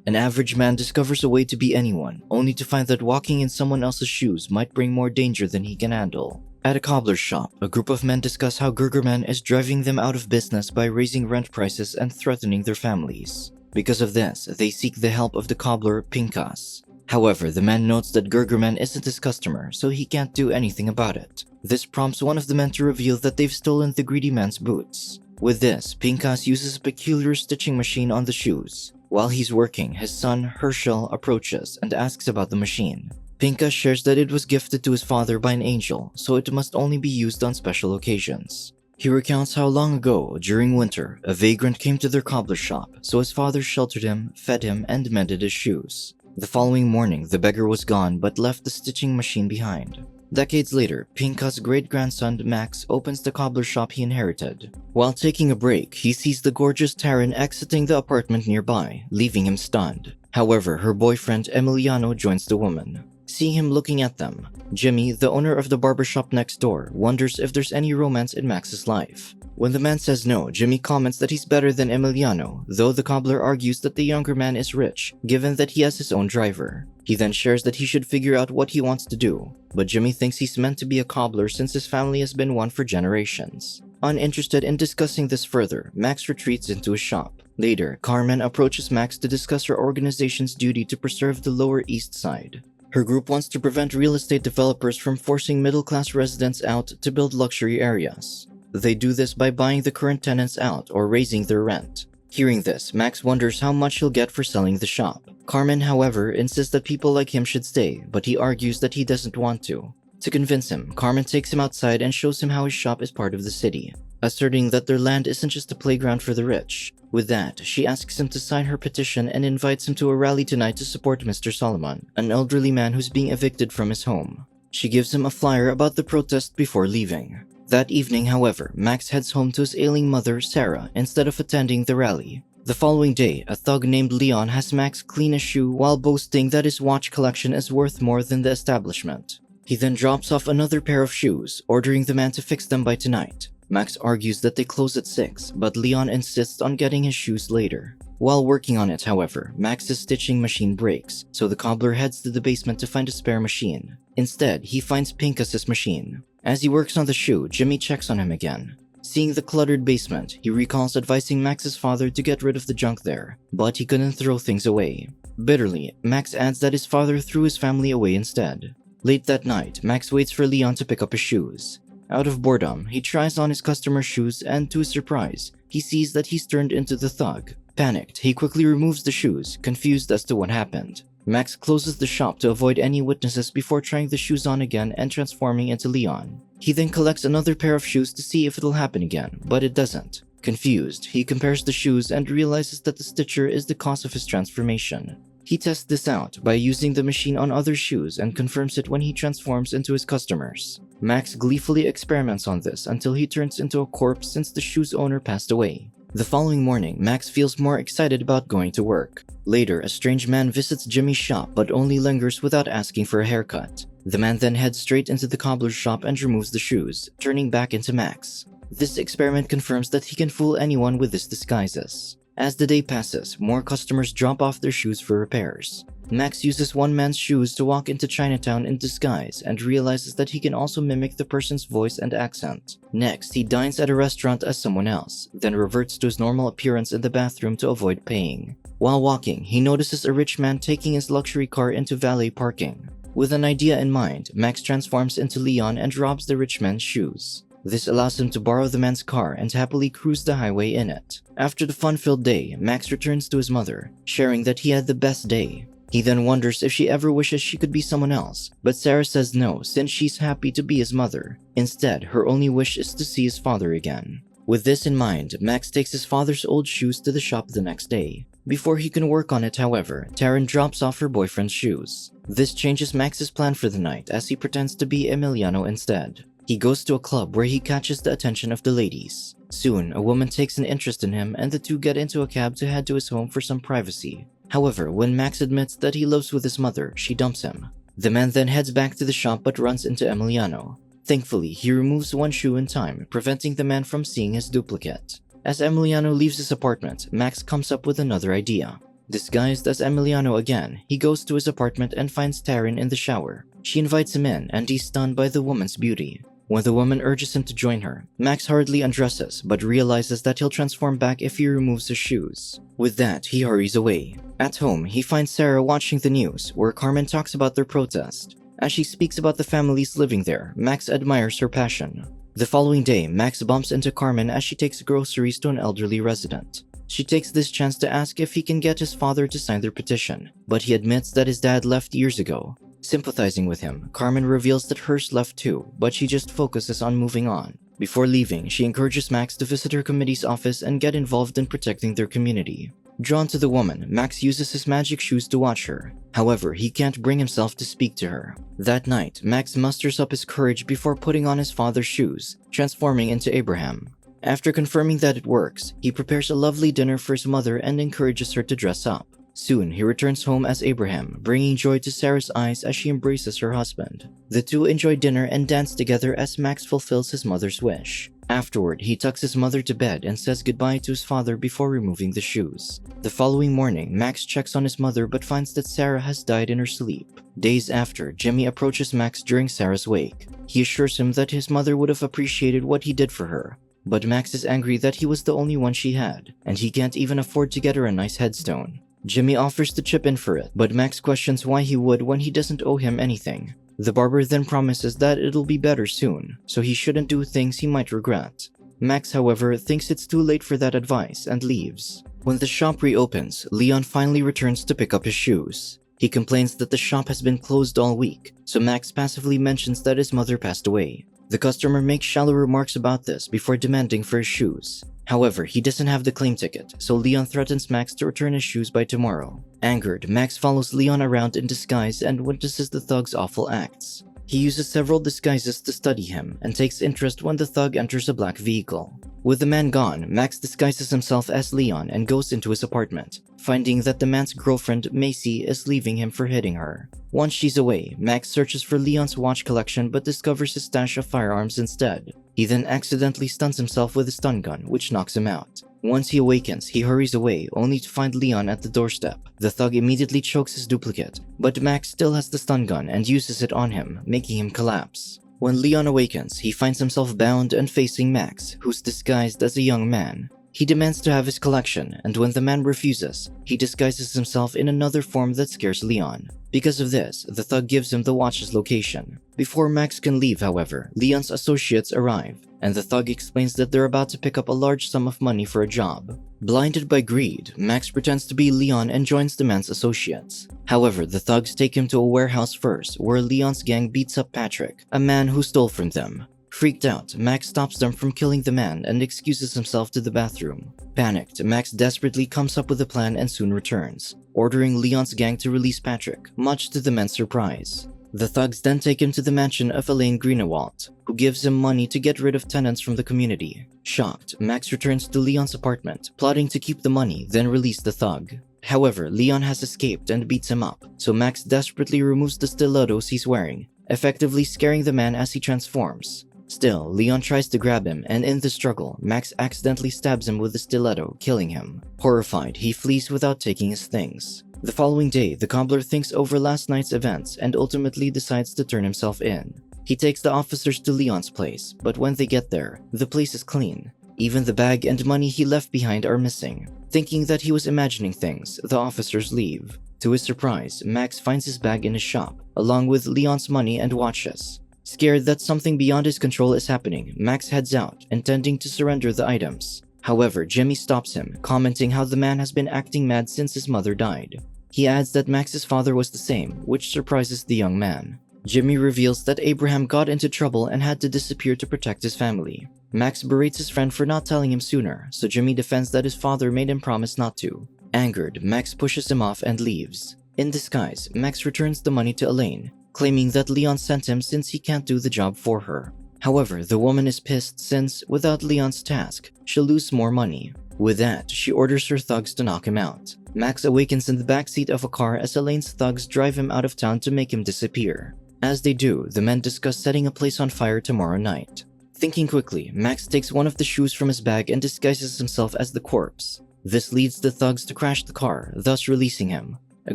An average man discovers a way to be anyone, only to find that walking in someone else's shoes might bring more danger than he can handle. At a cobbler's shop, a group of men discuss how Gurgerman is driving them out of business by raising rent prices and threatening their families. Because of this, they seek the help of the cobbler, Pinkas. However, the man notes that Gurgerman isn't his customer, so he can't do anything about it. This prompts one of the men to reveal that they've stolen the greedy man's boots. With this, Pinkas uses a peculiar stitching machine on the shoes. While he's working, his son, Herschel, approaches and asks about the machine. Pinkas shares that it was gifted to his father by an angel, so it must only be used on special occasions. He recounts how long ago, during winter, a vagrant came to their cobbler shop, so his father sheltered him, fed him, and mended his shoes. The following morning, the beggar was gone but left the stitching machine behind. Decades later, Pinkas' great-grandson Max opens the cobbler shop he inherited. While taking a break, he sees the gorgeous Taryn exiting the apartment nearby, leaving him stunned. However, her boyfriend Emiliano joins the woman. Seeing him looking at them, Jimmy, the owner of the barbershop next door, wonders if there's any romance in Max's life. When the man says no, Jimmy comments that he's better than Emiliano, though the cobbler argues that the younger man is rich, given that he has his own driver. He then shares that he should figure out what he wants to do, but Jimmy thinks he's meant to be a cobbler since his family has been one for generations. Uninterested in discussing this further, Max retreats into his shop. Later, Carmen approaches Max to discuss her organization's duty to preserve the Lower East Side. Her group wants to prevent real estate developers from forcing middle-class residents out to build luxury areas. They do this by buying the current tenants out or raising their rent. Hearing this, Max wonders how much he'll get for selling the shop. Carmen, however, insists that people like him should stay, but he argues that he doesn't want to. To convince him, Carmen takes him outside and shows him how his shop is part of the city, asserting that their land isn't just a playground for the rich. With that, she asks him to sign her petition and invites him to a rally tonight to support Mr. Solomon, an elderly man who's being evicted from his home. She gives him a flyer about the protest before leaving. That evening, however, Max heads home to his ailing mother, Sarah, instead of attending the rally. The following day, a thug named Leon has Max clean a shoe while boasting that his watch collection is worth more than the establishment. He then drops off another pair of shoes, ordering the man to fix them by tonight. Max argues that they close at 6, but Leon insists on getting his shoes later. While working on it, however, Max's stitching machine breaks, so the cobbler heads to the basement to find a spare machine. Instead, he finds Pinkas' machine. As he works on the shoe, Jimmy checks on him again. Seeing the cluttered basement, he recalls advising Max's father to get rid of the junk there, but he couldn't throw things away. Bitterly, Max adds that his father threw his family away instead. Late that night, Max waits for Leon to pick up his shoes. Out of boredom, he tries on his customer's shoes and, to his surprise, he sees that he's turned into the thug. Panicked, he quickly removes the shoes, confused as to what happened. Max closes the shop to avoid any witnesses before trying the shoes on again and transforming into Leon. He then collects another pair of shoes to see if it'll happen again, but it doesn't. Confused, he compares the shoes and realizes that the stitcher is the cause of his transformation. He tests this out by using the machine on other shoes and confirms it when he transforms into his customers. Max gleefully experiments on this until he turns into a corpse since the shoe's owner passed away. The following morning, Max feels more excited about going to work. Later, a strange man visits Jimmy's shop but only lingers without asking for a haircut. The man then heads straight into the cobbler's shop and removes the shoes, turning back into Max. This experiment confirms that he can fool anyone with his disguises. As the day passes, more customers drop off their shoes for repairs. Max uses one man's shoes to walk into Chinatown in disguise and realizes that he can also mimic the person's voice and accent. Next, he dines at a restaurant as someone else, then reverts to his normal appearance in the bathroom to avoid paying. While walking, he notices a rich man taking his luxury car into valet parking. With an idea in mind, Max transforms into Leon and robs the rich man's shoes. This allows him to borrow the man's car and happily cruise the highway in it. After the fun-filled day, Max returns to his mother, sharing that he had the best day. He then wonders if she ever wishes she could be someone else, but Sarah says no since she's happy to be his mother. Instead, her only wish is to see his father again. With this in mind, Max takes his father's old shoes to the shop the next day. Before he can work on it, however, Taryn drops off her boyfriend's shoes. This changes Max's plan for the night as he pretends to be Emiliano instead. He goes to a club where he catches the attention of the ladies. Soon, a woman takes an interest in him and the two get into a cab to head to his home for some privacy. However, when Max admits that he lives with his mother, she dumps him. The man then heads back to the shop but runs into Emiliano. Thankfully, he removes one shoe in time, preventing the man from seeing his duplicate. As Emiliano leaves his apartment, Max comes up with another idea. Disguised as Emiliano again, he goes to his apartment and finds Taryn in the shower. She invites him in and he's stunned by the woman's beauty. When the woman urges him to join her, Max hurriedly undresses but realizes that he'll transform back if he removes his shoes. With that, he hurries away. At home, he finds Sarah watching the news, where Carmen talks about their protest. As she speaks about the families living there, Max admires her passion. The following day, Max bumps into Carmen as she takes groceries to an elderly resident. She takes this chance to ask if he can get his father to sign their petition, but he admits that his dad left years ago. Sympathizing with him, Carmen reveals that hers left too, but she just focuses on moving on. Before leaving, she encourages Max to visit her committee's office and get involved in protecting their community. Drawn to the woman, Max uses his magic shoes to watch her. However, he can't bring himself to speak to her. That night, Max musters up his courage before putting on his father's shoes, transforming into Abraham. After confirming that it works, he prepares a lovely dinner for his mother and encourages her to dress up. Soon, he returns home as Abraham, bringing joy to Sarah's eyes as she embraces her husband. The two enjoy dinner and dance together as Max fulfills his mother's wish. Afterward, he tucks his mother to bed and says goodbye to his father before removing the shoes. The following morning, Max checks on his mother but finds that Sarah has died in her sleep. Days after, Jimmy approaches Max during Sarah's wake. He assures him that his mother would have appreciated what he did for her. But Max is angry that he was the only one she had, and he can't even afford to get her a nice headstone. Jimmy offers to chip in for it, but Max questions why he would when he doesn't owe him anything. The barber then promises that it'll be better soon, so he shouldn't do things he might regret. Max, however, thinks it's too late for that advice and leaves. When the shop reopens, Leon finally returns to pick up his shoes. He complains that the shop has been closed all week, so Max passively mentions that his mother passed away. The customer makes shallow remarks about this before demanding for his shoes. However, he doesn't have the claim ticket, so Leon threatens Max to return his shoes by tomorrow. Angered, Max follows Leon around in disguise and witnesses the thug's awful acts. He uses several disguises to study him and takes interest when the thug enters a black vehicle. With the man gone, Max disguises himself as Leon and goes into his apartment, finding that the man's girlfriend, Macy, is leaving him for hitting her. Once she's away, Max searches for Leon's watch collection but discovers his stash of firearms instead. He then accidentally stuns himself with a stun gun, which knocks him out. Once he awakens, he hurries away, only to find Leon at the doorstep. The thug immediately chokes his duplicate, but Max still has the stun gun and uses it on him, making him collapse. When Leon awakens, he finds himself bound and facing Max, who's disguised as a young man. He demands to have his collection, and when the man refuses, he disguises himself in another form that scares Leon. Because of this, the thug gives him the watch's location. Before Max can leave, however, Leon's associates arrive, and the thug explains that they're about to pick up a large sum of money for a job. Blinded by greed, Max pretends to be Leon and joins the man's associates. However, the thugs take him to a warehouse first, where Leon's gang beats up Patrick, a man who stole from them. Freaked out, Max stops them from killing the man and excuses himself to the bathroom. Panicked, Max desperately comes up with a plan and soon returns, ordering Leon's gang to release Patrick, much to the men's surprise. The thugs then take him to the mansion of Elaine Greenewalt, who gives him money to get rid of tenants from the community. Shocked, Max returns to Leon's apartment, plotting to keep the money, then release the thug. However, Leon has escaped and beats him up, so Max desperately removes the stilettos he's wearing, effectively scaring the man as he transforms. Still, Leon tries to grab him, and in the struggle, Max accidentally stabs him with the stiletto, killing him. Horrified, he flees without taking his things. The following day, the cobbler thinks over last night's events and ultimately decides to turn himself in. He takes the officers to Leon's place, but when they get there, the place is clean. Even the bag and money he left behind are missing. Thinking that he was imagining things, the officers leave. To his surprise, Max finds his bag in his shop, along with Leon's money and watches. Scared that something beyond his control is happening, Max heads out, intending to surrender the items. However, Jimmy stops him, commenting how the man has been acting mad since his mother died. He adds that Max's father was the same, which surprises the young man. Jimmy reveals that Abraham got into trouble and had to disappear to protect his family. Max berates his friend for not telling him sooner, so Jimmy defends that his father made him promise not to. Angered, Max pushes him off and leaves. In disguise, Max returns the money to Elaine, claiming that Leon sent him since he can't do the job for her. However, the woman is pissed since, without Leon's task, she'll lose more money. With that, she orders her thugs to knock him out. Max awakens in the backseat of a car as Elaine's thugs drive him out of town to make him disappear. As they do, the men discuss setting a place on fire tomorrow night. Thinking quickly, Max takes one of the shoes from his bag and disguises himself as the corpse. This leads the thugs to crash the car, thus releasing him. A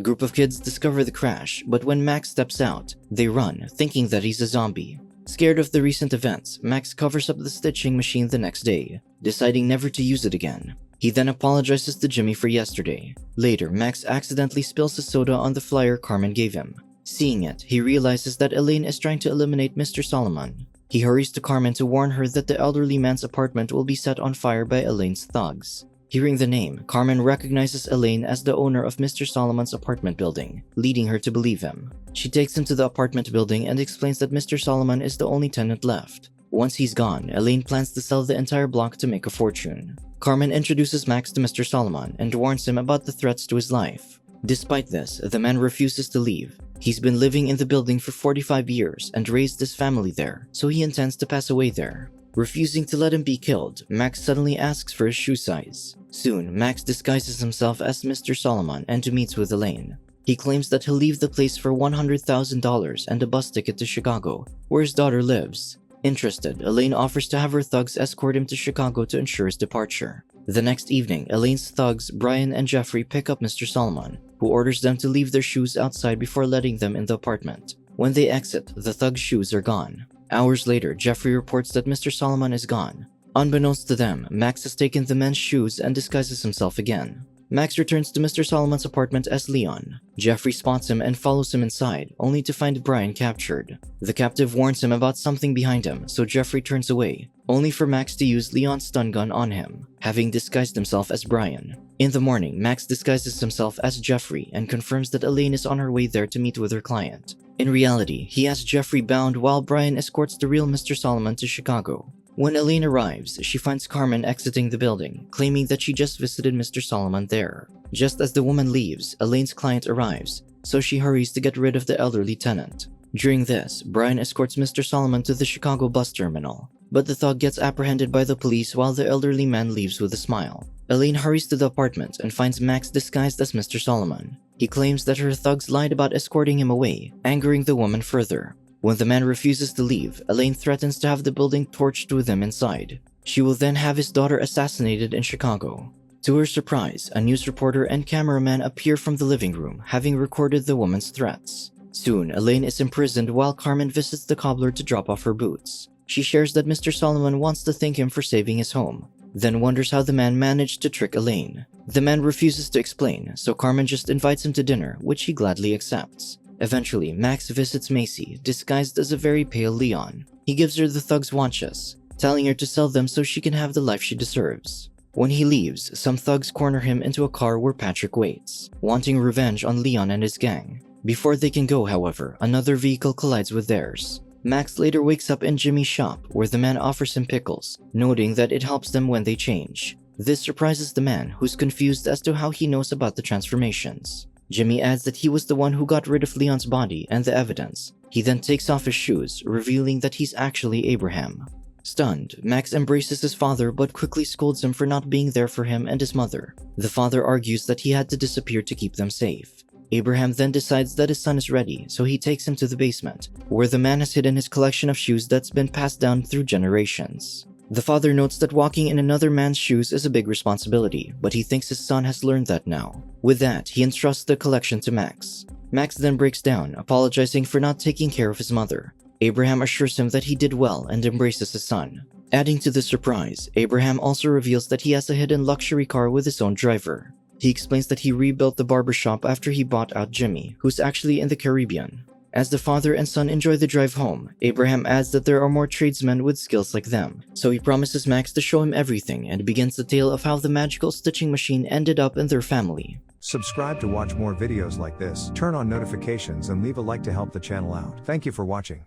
group of kids discover the crash, but when Max steps out, they run, thinking that he's a zombie. Scared of the recent events, Max covers up the stitching machine the next day, deciding never to use it again. He then apologizes to Jimmy for yesterday. Later, Max accidentally spills the soda on the flyer Carmen gave him. Seeing it, he realizes that Elaine is trying to eliminate Mr. Solomon. He hurries to Carmen to warn her that the elderly man's apartment will be set on fire by Elaine's thugs. Hearing the name, Carmen recognizes Elaine as the owner of Mr. Solomon's apartment building, leading her to believe him. She takes him to the apartment building and explains that Mr. Solomon is the only tenant left. Once he's gone, Elaine plans to sell the entire block to make a fortune. Carmen introduces Max to Mr. Solomon and warns him about the threats to his life. Despite this, the man refuses to leave. He's been living in the building for 45 years and raised his family there, so he intends to pass away there. Refusing to let him be killed, Max suddenly asks for his shoe size. Soon, Max disguises himself as Mr. Solomon and meets with Elaine. He claims that he'll leave the place for $100,000 and a bus ticket to Chicago, where his daughter lives. Interested, Elaine offers to have her thugs escort him to Chicago to ensure his departure. The next evening, Elaine's thugs, Brian and Jeffrey, pick up Mr. Solomon, who orders them to leave their shoes outside before letting them in the apartment. When they exit, the thugs' shoes are gone. Hours later, Jeffrey reports that Mr. Solomon is gone. Unbeknownst to them, Max has taken the men's shoes and disguises himself again. Max returns to Mr. Solomon's apartment as Leon. Jeffrey spots him and follows him inside, only to find Brian captured. The captive warns him about something behind him, so Jeffrey turns away, only for Max to use Leon's stun gun on him, having disguised himself as Brian. In the morning, Max disguises himself as Jeffrey and confirms that Elaine is on her way there to meet with her client. In reality, he has Jeffrey bound while Brian escorts the real Mr. Solomon to Chicago. When Elaine arrives, she finds Carmen exiting the building, claiming that she just visited Mr. Solomon there. Just as the woman leaves, Elaine's client arrives, so she hurries to get rid of the elderly tenant. During this, Brian escorts Mr. Solomon to the Chicago bus terminal, but the thug gets apprehended by the police while the elderly man leaves with a smile. Elaine hurries to the apartment and finds Max disguised as Mr. Solomon. He claims that her thugs lied about escorting him away, angering the woman further. When the man refuses to leave, Elaine threatens to have the building torched with him inside. She will then have his daughter assassinated in Chicago. To her surprise, a news reporter and cameraman appear from the living room, having recorded the woman's threats. Soon, Elaine is imprisoned while Carmen visits the cobbler to drop off her boots. She shares that Mr. Solomon wants to thank him for saving his home, then wonders how the man managed to trick Elaine. The man refuses to explain, so Carmen just invites him to dinner, which he gladly accepts. Eventually, Max visits Macy, disguised as a very pale Leon. He gives her the thug's wanchas, telling her to sell them so she can have the life she deserves. When he leaves, some thugs corner him into a car where Patrick waits, wanting revenge on Leon and his gang. Before they can go, however, another vehicle collides with theirs. Max later wakes up in Jimmy's shop, where the man offers him pickles, noting that it helps them when they change. This surprises the man, who's confused as to how he knows about the transformations. Jimmy adds that he was the one who got rid of Leon's body and the evidence. He then takes off his shoes, revealing that he's actually Abraham. Stunned, Max embraces his father but quickly scolds him for not being there for him and his mother. The father argues that he had to disappear to keep them safe. Abraham then decides that his son is ready, so he takes him to the basement, where the man has hidden his collection of shoes that's been passed down through generations. The father notes that walking in another man's shoes is a big responsibility, but he thinks his son has learned that now. With that, he entrusts the collection to Max. Max then breaks down, apologizing for not taking care of his mother. Abraham assures him that he did well and embraces his son. Adding to the surprise, Abraham also reveals that he has a hidden luxury car with his own driver. He explains that he rebuilt the barbershop after he bought out Jimmy, who's actually in the Caribbean. As the father and son enjoy the drive home, Abraham adds that there are more tradesmen with skills like them, so he promises Max to show him everything and begins the tale of how the magical stitching machine ended up in their family. Subscribe to watch more videos like this, turn on notifications and leave a like to help the channel out. Thank you for watching.